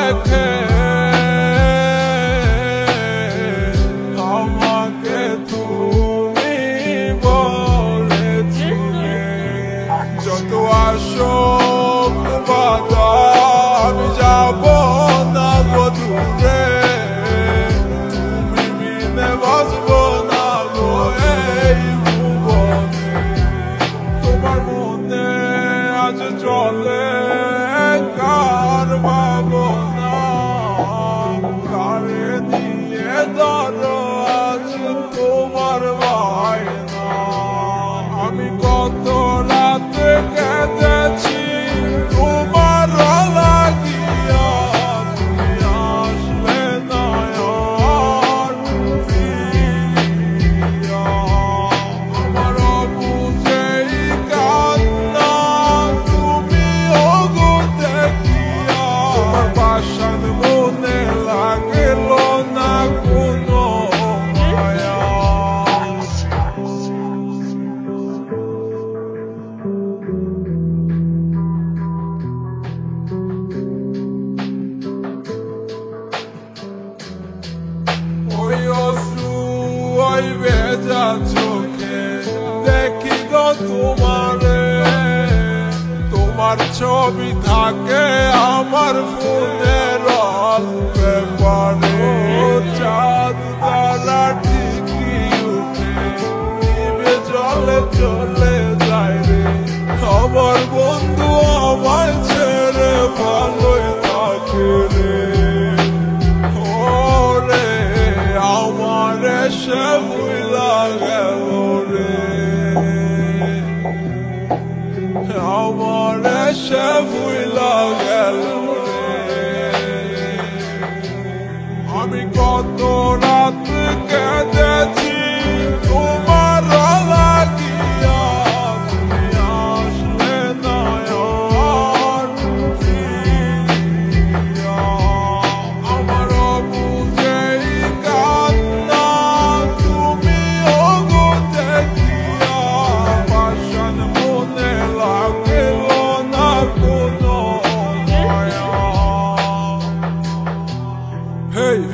রেখে আমাকে তুমি বলেছিলে যত আসুক বাধা আমি যাব না গো দূরে, তুমি বিনে বাঁচবো না গো এই ভুবনে। তোমার মনে আজ চলে কার ভাবনা, কারে নিয়ে ধরো আজ তোমার বায়না। আমি কত রাতে কেঁদেছি তোমার লাগিয়া, তুমি আসলে না আর ফিরিয়া। আমার বুঝেই কান্না তুমি ওগো দেখিয়া, তোমার পাষাণ মনে লাগল না কোনো মায়া। ওই অশ্রু ওই ভেজা চোখে দেখি গো তোমারে, তোমার ছবি থাকে আমার ফোনের পেপারে। চাঁদ তারা ঠিকই উঠে নিভে জলে চলে যায় রে, আমার বন্ধু আমায় ছেড়ে ভালোই থাকে রে। ওরে আমার সে ভুলা গেল রে, আমার সে ভুলা গেল রে। আমি কত রাত কেঁদেছি তোমার লাগিয়া, তুমি আসলে না আর ফিরিয়া। আমার বুঝেই কান্না তুমি ওগো দেখিয়া, পাষাণ মনে লাগল না কোনো মায়া।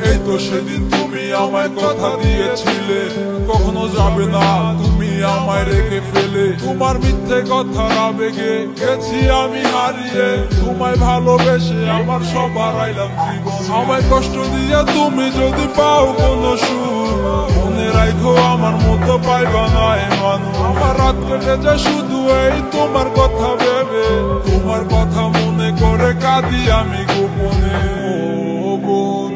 এই তো সেদিন তুমি আমায় কথা দিয়েছিলে কখনো যাবে না তুমি আমায় রেখে ফেলে। তোমার মিথ্যে কথার আবেগে গেছি আমি হারিয়ে, তোমায় ভালোবেসে আমার সব হারাইলাম জীবন। আমায় কষ্ট দিয়ে তুমি যদি পাও কোনো সুখ, মনে রাখো আমার মতো পাইবা না এ মানুষ। আমার রাত কেটে যায় শুধু এই তোমার কথা ভেবে, তোমার কথা মনে করে কাঁদি আমি গোপনে। ও বোন